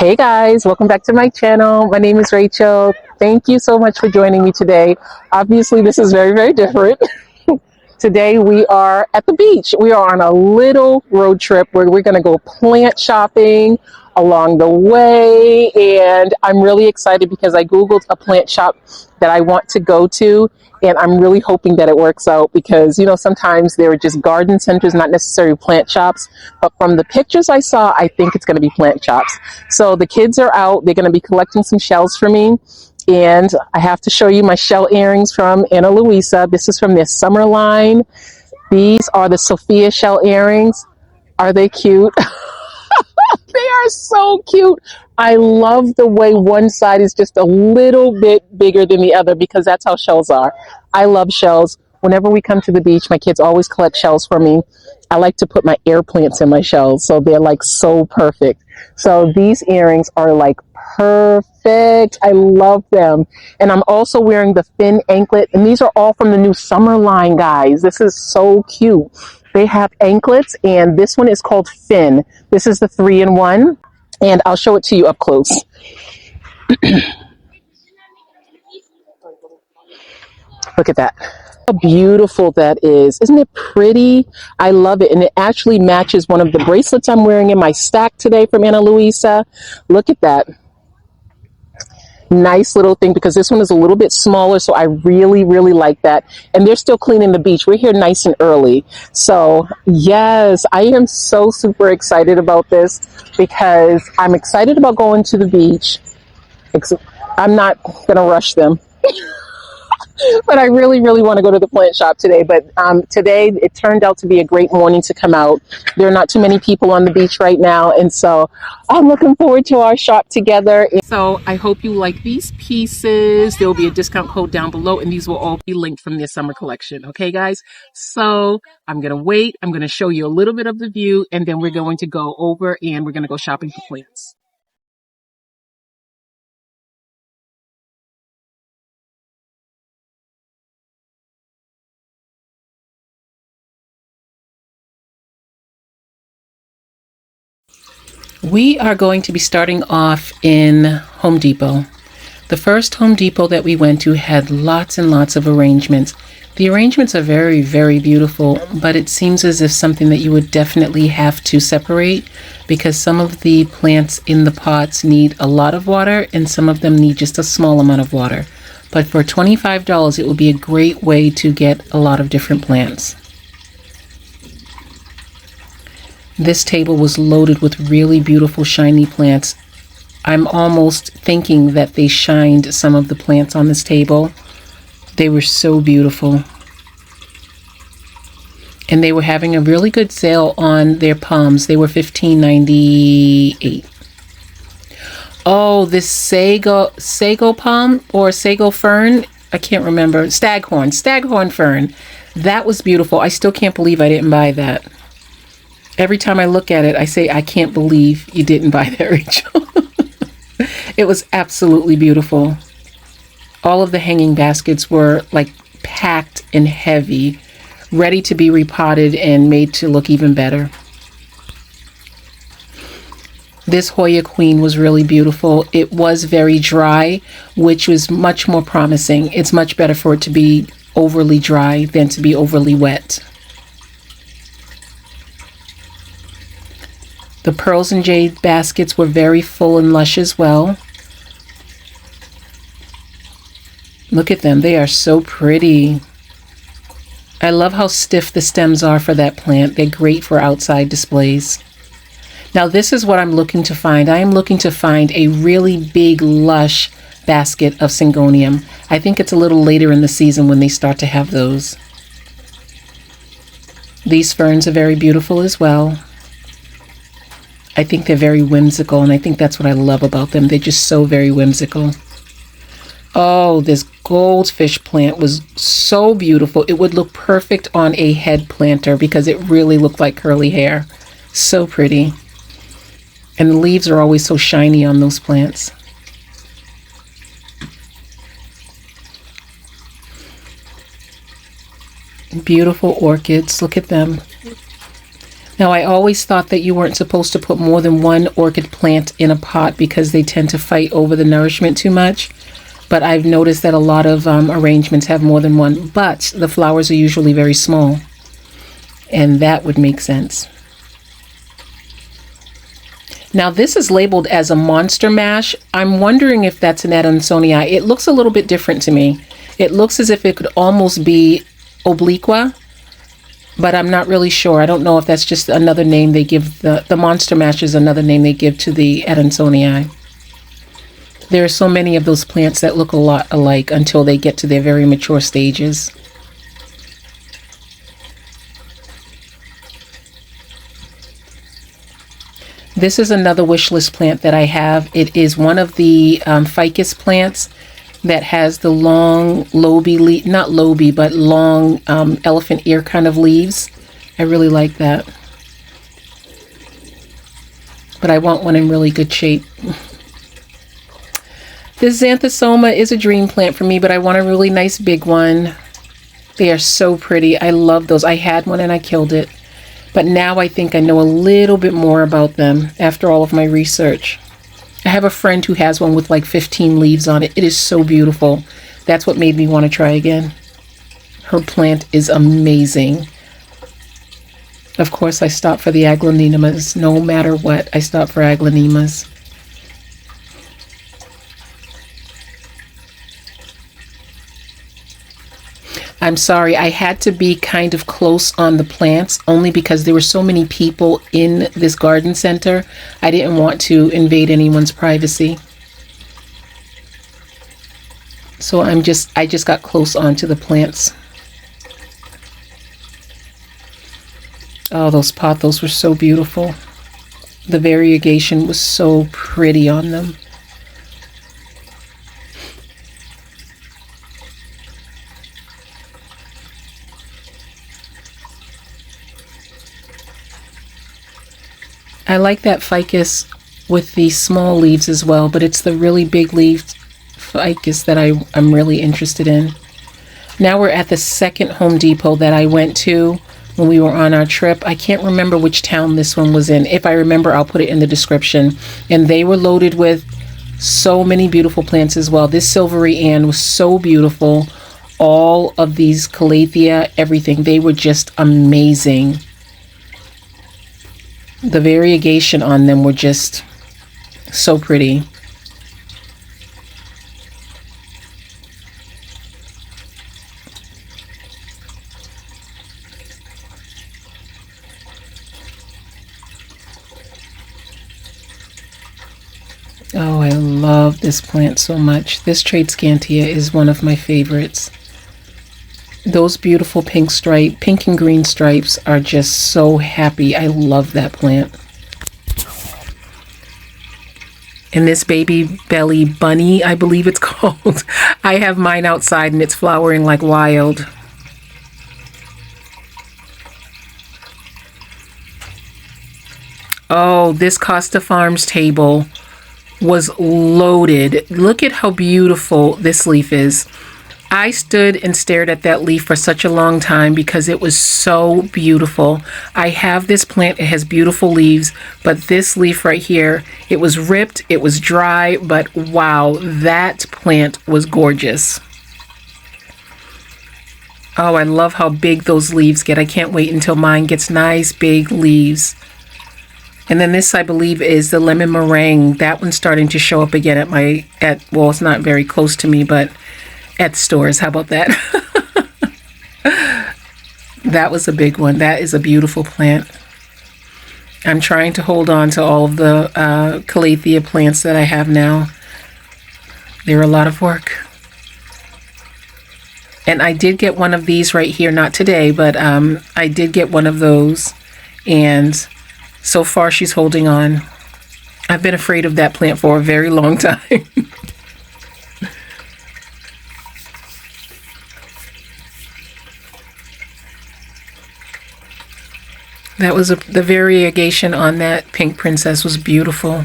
Hey guys, welcome back to my channel. My name is Rachel. Thank you so much for joining me today. Obviously, this is very, very different. Today we are at the beach. We are on a little road trip where we're going to go plant shopping along the way. And I'm really excited because I Googled a plant shop that I want to go to. And I'm really hoping that it works out because, you know, sometimes they're just garden centers, not necessarily plant shops. But from the pictures I saw, I think it's going to be plant shops. So the kids are out. They're going to be collecting some shells for me. And I have to show you my shell earrings from Ana Luisa. This is from their summer line. These are the Sophia shell earrings. Are they cute? They are so cute. I love the way one side is just a little bit bigger than the other because that's how shells are. I love shells. Whenever we come to the beach, my kids always collect shells for me. I like to put my air plants in my shells, so they're like so perfect. So these earrings are like perfect. I love them. And I'm also wearing the Finn anklet, and these are all from the new summer line, guys. This is so cute. They have anklets, and this one is called Finn. This is the 3-in-1, and I'll show it to you up close. Look at that. How beautiful that is. Isn't it pretty? I love it. And it actually matches one of the bracelets I'm wearing in my stack today from Ana Luisa. Look at that. Nice little thing because this one is a little bit smaller, so I really, really like that. And they're still cleaning the beach. We're here nice and early. So yes, I am so super excited about this because I'm excited about going to the beach. I'm not going to rush them. But I really, really want to go to the plant shop today. But today it turned out to be a great morning to come out. There are not too many people on the beach right now. And so I'm looking forward to our shop together. So I hope you like these pieces. There will be a discount code down below, and these will all be linked from their summer collection. Okay, guys? So I'm going to wait. I'm going to show you a little bit of the view, and then we're going to go over and we're going to go shopping for plants. We are going to be starting off in Home Depot. The first Home Depot that we went to had lots and lots of arrangements. The arrangements are very, very beautiful, but it seems as if something that you would definitely have to separate because some of the plants in the pots need a lot of water and some of them need just a small amount of water. But for $25, it will be a great way to get a lot of different plants. This table was loaded with really beautiful shiny plants. I'm almost thinking that they shined some of the plants on this table. They were so beautiful. And they were having a really good sale on their palms. They were $15.98. Oh, this sago palm or sago fern, I can't remember. Staghorn fern. That was beautiful. I still can't believe I didn't buy that. Every time I look at it, I say, I can't believe you didn't buy that, Rachel. It was absolutely beautiful. All of the hanging baskets were like packed and heavy, ready to be repotted and made to look even better. This Hoya Queen was really beautiful. It was very dry, which was much more promising. It's much better for it to be overly dry than to be overly wet. The pearls and jade baskets were very full and lush as well. Look at them. They are so pretty. I love how stiff the stems are for that plant. They're great for outside displays. Now this is what I'm looking to find. I am looking to find a really big, lush basket of Syngonium. I think it's a little later in the season when they start to have those. These ferns are very beautiful as well. I think they're very whimsical, and I think that's what I love about them. They're just so very whimsical. Oh, this goldfish plant was so beautiful. It would look perfect on a head planter because it really looked like curly hair. So pretty. And the leaves are always so shiny on those plants. Beautiful orchids. Look at them. Now, I always thought that you weren't supposed to put more than one orchid plant in a pot because they tend to fight over the nourishment too much. But I've noticed that a lot of arrangements have more than one, but the flowers are usually very small. And that would make sense. Now, this is labeled as a monster mash. I'm wondering if that's an Adansonii. It looks a little bit different to me. It looks as if it could almost be obliqua, but I'm not really sure. I don't know if that's just another name they give. The monster mash is another name they give to the Adansonii. There are so many of those plants that look a lot alike until they get to their very mature stages. This is another wish list plant that I have. It is one of the ficus plants that has the long lobe leaf, not lobe, but long elephant ear kind of leaves. I really like that. But I want one in really good shape. This Xanthosoma is a dream plant for me, but I want a really nice big one. They are so pretty. I love those. I had one and I killed it. But now I think I know a little bit more about them after all of my research. I have a friend who has one with like 15 leaves on it. It is so beautiful. That's what made me want to try again. Her plant is amazing. Of course, I stop for the aglaonemas. No matter what, I stop for aglaonemas. I'm sorry, I had to be kind of close on the plants only because there were so many people in this garden center. I didn't want to invade anyone's privacy. So I just got close onto the plants. Oh, those pothos were so beautiful. The variegation was so pretty on them. I like that ficus with the small leaves as well, but it's the really big leaved ficus that I'm really interested in. Now we're at the second Home Depot that I went to when we were on our trip. I can't remember which town this one was in. If I remember, I'll put it in the description. And they were loaded with so many beautiful plants as well. This Silvery Ann was so beautiful. All of these Calathea, everything, they were just amazing. The variegation on them were just so pretty. Oh, I love this plant so much. This Tradescantia is one of my favorites. Those beautiful pink and green stripes are just so happy. I love that plant. And this Baby Belly Bunny, I believe it's called. I have mine outside and it's flowering like wild. Oh, this Costa Farms table was loaded. Look at how beautiful this leaf is. I stood and stared at that leaf for such a long time because it was so beautiful. I have this plant, it has beautiful leaves, but this leaf right here, it was ripped, it was dry, but wow, that plant was gorgeous. Oh, I love how big those leaves get. I can't wait until mine gets nice big leaves. And then this, I believe, is the Lemon Meringue. That one's starting to show up again well, it's not very close to me, but at stores. How about that? That was a big one. That is a beautiful plant. I'm trying to hold on to all of the Calathea plants that I have now. They're a lot of work. And I did get one of these right here, not today, but I did get one of those. And so far she's holding on. I've been afraid of that plant for a very long time. That was the variegation on that Pink Princess was beautiful.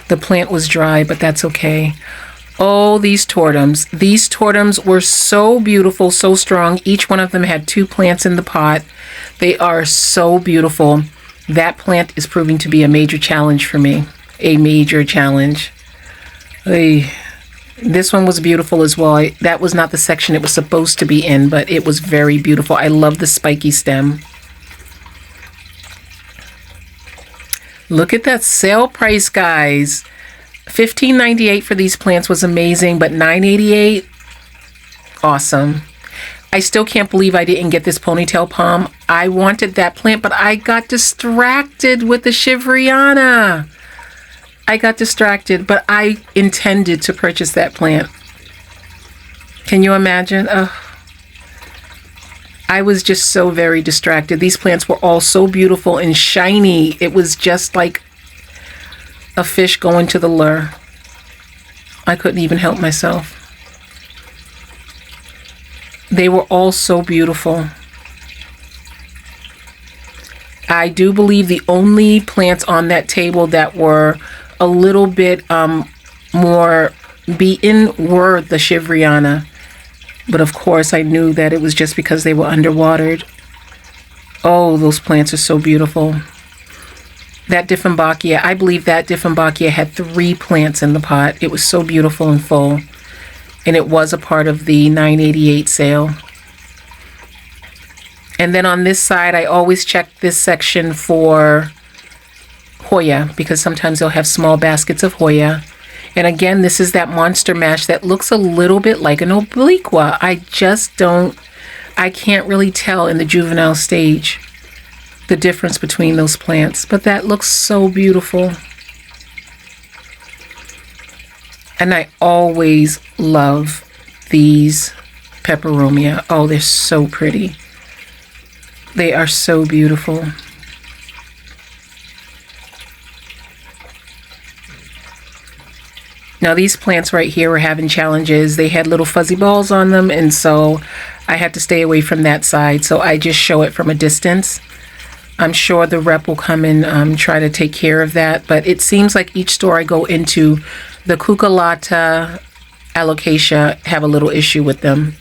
The plant was dry, but that's okay. Oh, these tortums. These tortums were so beautiful, so strong. Each one of them had 2 plants in the pot. They are so beautiful. That plant is proving to be a major challenge for me. A major challenge. Ay. This one was beautiful as well. That was not the section it was supposed to be in, but it was very beautiful. I love the spiky stem. Look at that sale price, guys. $15.98 for these plants was amazing, but $9.88, awesome. I still can't believe I didn't get this ponytail palm. I wanted that plant, but I got distracted with the Shivriana. I got distracted, but I intended to purchase that plant. Can you imagine? I was just so very distracted. These plants were all so beautiful and shiny. It was just like a fish going to the lure. I couldn't even help myself. They were all so beautiful. I do believe the only plants on that table that were a little bit more beaten were the Shivriana. But of course, I knew that it was just because they were underwatered. Oh, those plants are so beautiful. That Dieffenbachia, I believe that Dieffenbachia had 3 plants in the pot. It was so beautiful and full. And it was a part of the $9.88 sale. And then on this side, I always check this section for Hoya, because sometimes they'll have small baskets of Hoya. And again, this is that monster mash that looks a little bit like an obliqua. I can't really tell in the juvenile stage the difference between those plants, but that looks so beautiful. And I always love these peperomia. Oh, they're so pretty. They are so beautiful. Now these plants right here were having challenges. They had little fuzzy balls on them, and so I had to stay away from that side. So I just show it from a distance. I'm sure the rep will come and try to take care of that. But it seems like each store I go into, the cucullata, alocasia have a little issue with them.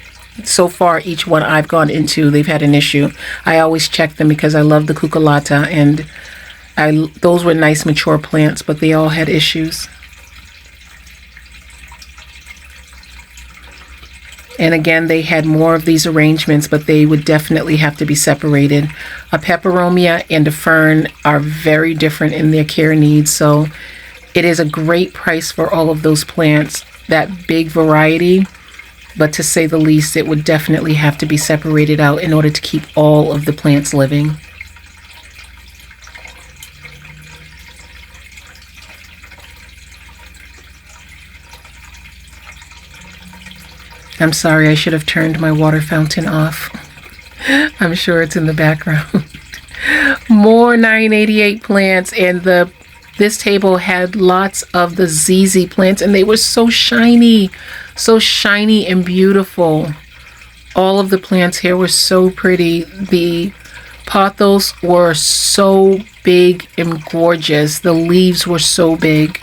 So far, each one I've gone into, they've had an issue. I always check them because I love the cucullata, and those were nice mature plants, but they all had issues. And again, they had more of these arrangements, but they would definitely have to be separated. A peperomia and a fern are very different in their care needs, so it is a great price for all of those plants, that big variety, but to say the least, it would definitely have to be separated out in order to keep all of the plants living. I'm sorry, I should have turned my water fountain off. I'm sure it's in the background. More $9.88 plants, and this table had lots of the ZZ plants, and they were so shiny and beautiful. All of the plants here were so pretty. The pothos were so big and gorgeous. The leaves were so big.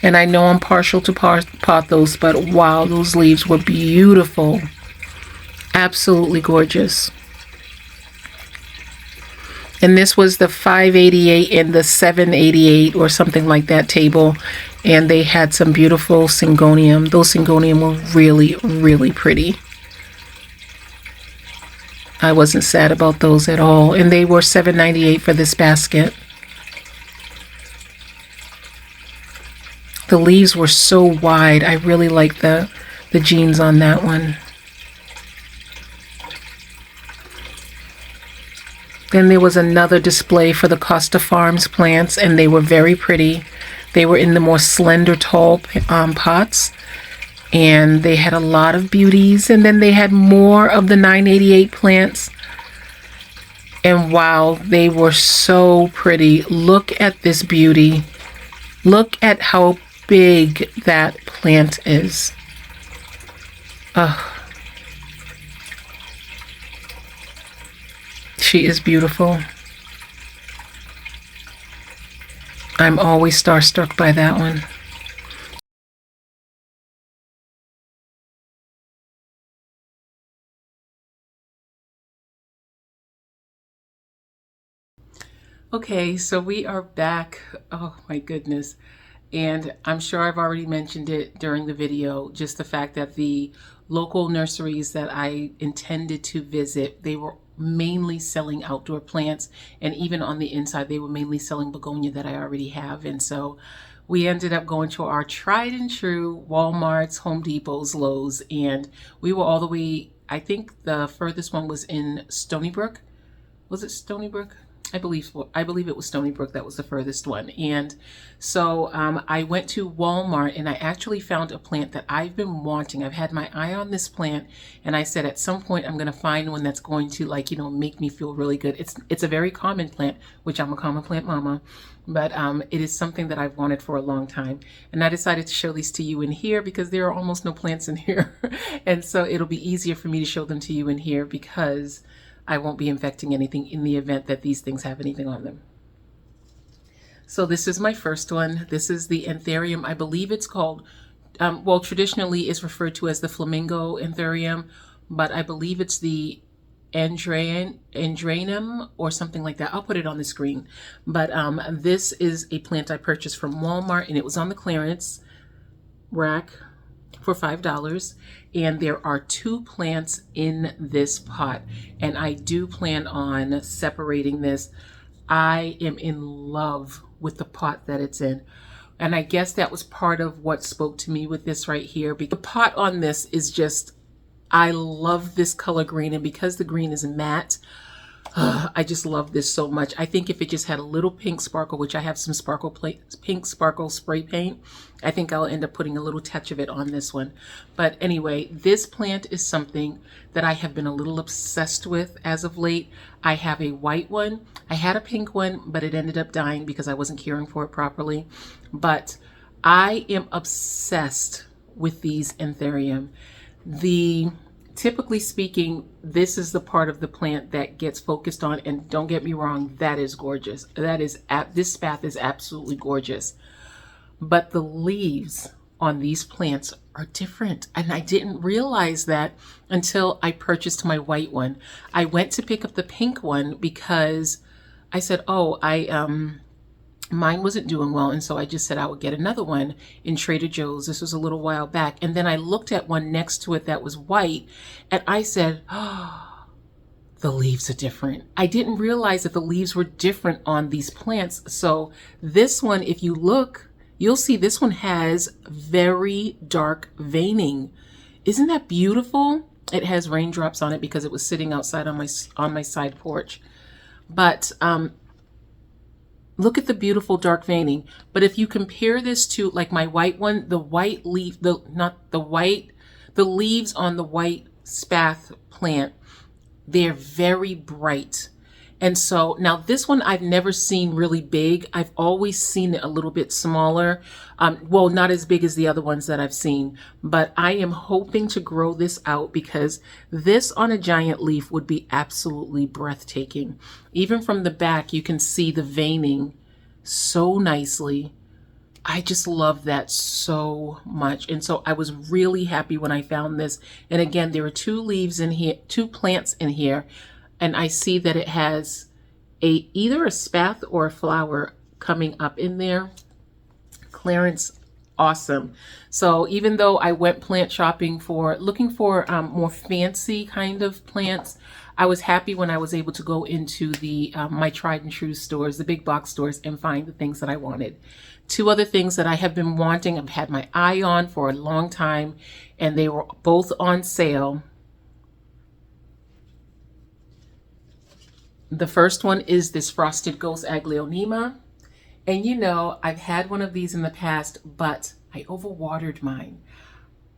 And I know I'm partial to pothos, but wow, those leaves were beautiful. Absolutely gorgeous. And this was the $5.88 and the $7.88 or something like that table. And they had some beautiful syngonium. Those syngonium were really, really pretty. I wasn't sad about those at all. And they were $7.98 for this basket. The leaves were so wide. I really like the jeans on that one. Then there was another display for the Costa Farms plants, and they were very pretty. They were in the more slender, tall pots, and they had a lot of beauties. And then they had more of the $9.88 plants. And wow, they were so pretty. Look at this beauty. Look at how big that plant is. She is beautiful. I'm always starstruck by that one. Okay, so we are back. Oh my goodness. And I'm sure I've already mentioned it during the video, just the fact that the local nurseries that I intended to visit, they were mainly selling outdoor plants. And even on the inside, they were mainly selling begonia that I already have. And so we ended up going to our tried and true Walmart's, Home Depot's, Lowe's, and we were all the way, I think the furthest one was in Stony Brook. Was it Stony Brook? I believe it was Stony Brook that was the furthest one. And so I went to Walmart and I actually found a plant that I've been wanting. I've had my eye on this plant, and I said at some point I'm going to find one that's going to, like, make me feel really good. It's a very common plant, which I'm a common plant mama, but it is something that I've wanted for a long time. And I decided to show these to you in here because there are almost no plants in here. And so it'll be easier for me to show them to you in here because I won't be infecting anything in the event that these things have anything on them. So this is my first one. This is the Anthurium. I believe it's called, well, traditionally it's referred to as the Flamingo Anthurium, but I believe it's the Andranum or something like that. I'll put it on the screen. But this is a plant I purchased from Walmart, and it was on the clearance rack for $5, and there are 2 plants in this pot, and I do plan on separating this. I am in love with the pot that it's in, and I guess that was part of what spoke to me with this right here, because the pot on this is just, I love this color green, and because the green is matte, I just love this so much. I think if it just had a little pink sparkle, which I have some pink sparkle spray paint, I think I'll end up putting a little touch of it on this one. But anyway, this plant is something that I have been a little obsessed with as of late. I have a white one. I had a pink one, but it ended up dying because I wasn't caring for it properly. But I am obsessed with these Anthurium. Typically speaking, this is the part of the plant that gets focused on, and don't get me wrong, that is gorgeous. This spath is absolutely gorgeous. But the leaves on these plants are different, and I didn't realize that until I purchased my white one. I went to pick up the pink one because I said, oh, mine wasn't doing well, and so I just said I would get another one in Trader Joe's. This was a little while back, and then I looked at one next to it that was white, and I said, oh, the leaves are different. I didn't realize that the leaves were different on these plants. So this one, if you look, you'll see this one has very dark veining. Isn't that beautiful? It has raindrops on it because it was sitting outside on my side porch. But look at the beautiful dark veining. But if you compare this to like my white one, the white leaf, the leaves on the white spath plant, they're very bright. And so now this one I've never seen really big. I've always seen it a little bit smaller. Well, not as big as the other ones that I've seen, but I am hoping to grow this out because this on a giant leaf would be absolutely breathtaking. Even from the back, you can see the veining so nicely. I just love that so much. And so I was really happy when I found this. And again, there are 2 leaves in here, 2 plants in here. And I see that it has either a spath or a flower coming up in there. Clearance, awesome. So even though I went plant shopping looking for more fancy kind of plants, I was happy when I was able to go into my tried and true stores, the big box stores, and find the things that I wanted. 2 other things that I have been wanting, I've had my eye on for a long time, and they were both on sale. The first one is this Frosted Ghost Aglaonema. And I've had one of these in the past, but I overwatered mine.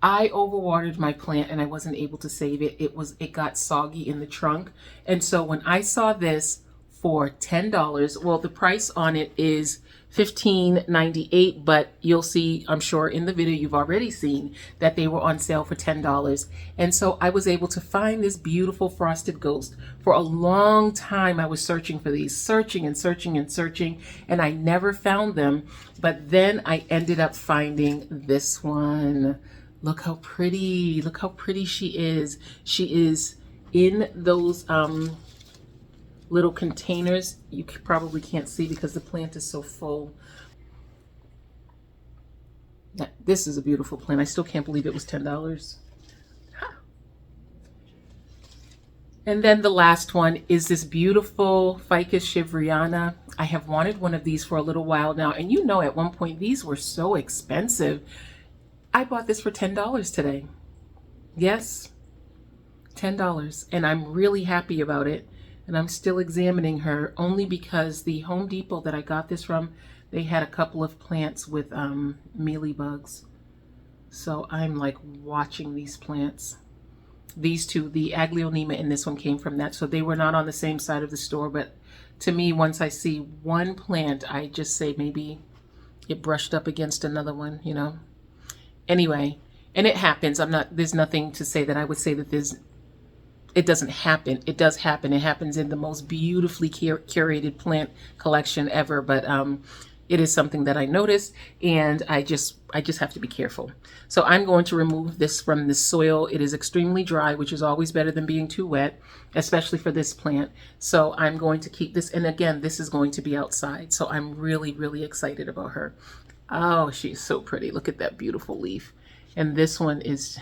I overwatered my plant and I wasn't able to save it. It got soggy in the trunk. And so when I saw this for $10, well, the price on it is $15.98, but you'll see, I'm sure in the video you've already seen that they were on sale for $10. And so I was able to find this beautiful Frosted Ghost. For a long time I was searching for these, searching and searching and searching, and I never found them. But then I ended up finding this one. Look how pretty. Look how pretty she is. She is in those little containers. You probably can't see because the plant is so full. This is a beautiful plant. I still can't believe it was $10. And then the last one is this beautiful Ficus shivriana. I have wanted one of these for a little while now. And you know, at one point, these were so expensive. I bought this for $10 today. Yes, $10. And I'm really happy about it. And I'm still examining her only because the Home Depot that I got this from, they had a couple of plants with mealybugs. So I'm like watching these plants. These two, the Aglaonema and this one, came from that. So they were not on the same side of the store. But to me, once I see one plant, I just say maybe it brushed up against another one, you know. Anyway, and it happens. There's nothing to say that I would say that it doesn't happen. It does happen. It happens in the most beautifully curated plant collection ever. But it is something that I noticed, and I just have to be careful. So I'm going to remove this from the soil. It is extremely dry, which is always better than being too wet, especially for this plant. So I'm going to keep this, and again, this is going to be outside. So I'm really, really excited about her. Oh, she's so pretty. Look at that beautiful leaf. And this one is,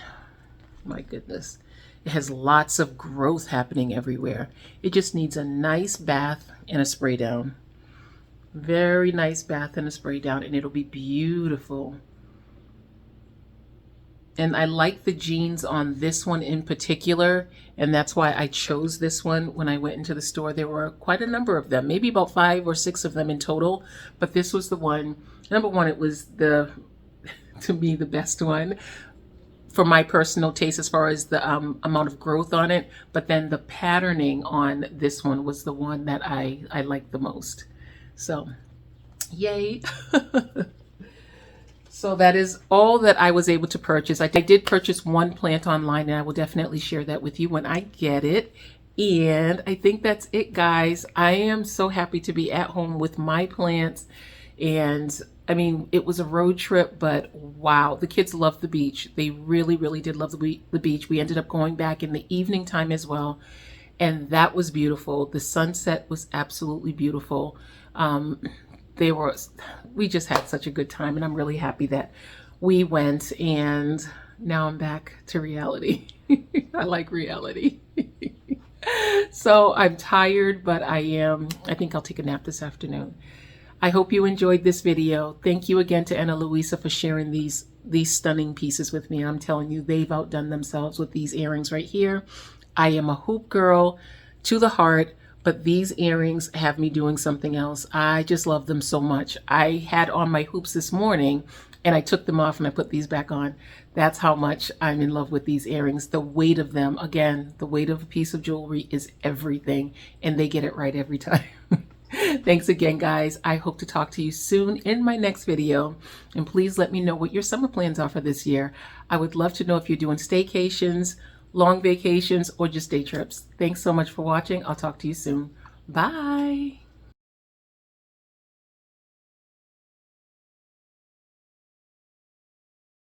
my goodness, it has lots of growth happening everywhere. It just needs a nice bath and a spray down. Very nice bath and a spray down, and it'll be beautiful. And I like the genes on this one in particular, and that's why I chose this one when I went into the store. There were quite a number of them, maybe about 5 or 6 of them in total, but this was the one. Number one, it was to me, the best one for my personal taste as far as the amount of growth on it. But then the patterning on this one was the one that I liked the most. So, yay. So that is all that I was able to purchase. I did purchase one plant online, and I will definitely share that with you when I get it. And I think that's it, guys. I am so happy to be at home with my plants. And I mean, it was a road trip, but wow, the kids loved the beach. They really, really did love the beach. We ended up going back in the evening time as well. And that was beautiful. The sunset was absolutely beautiful. We just had such a good time, and I'm really happy that we went, and now I'm back to reality. I like reality. So I'm tired, but I think I'll take a nap this afternoon. I hope you enjoyed this video. Thank you again to Ana Luisa for sharing these stunning pieces with me. I'm telling you, they've outdone themselves with these earrings right here. I am a hoop girl to the heart, but these earrings have me doing something else. I just love them so much. I had on my hoops this morning, and I took them off and I put these back on. That's how much I'm in love with these earrings. The weight of them, again, the weight of a piece of jewelry is everything, and they get it right every time. Thanks again, guys. I hope to talk to you soon in my next video. And please let me know what your summer plans are for this year. I would love to know if you're doing staycations, long vacations, or just day trips. Thanks so much for watching. I'll talk to you soon. Bye.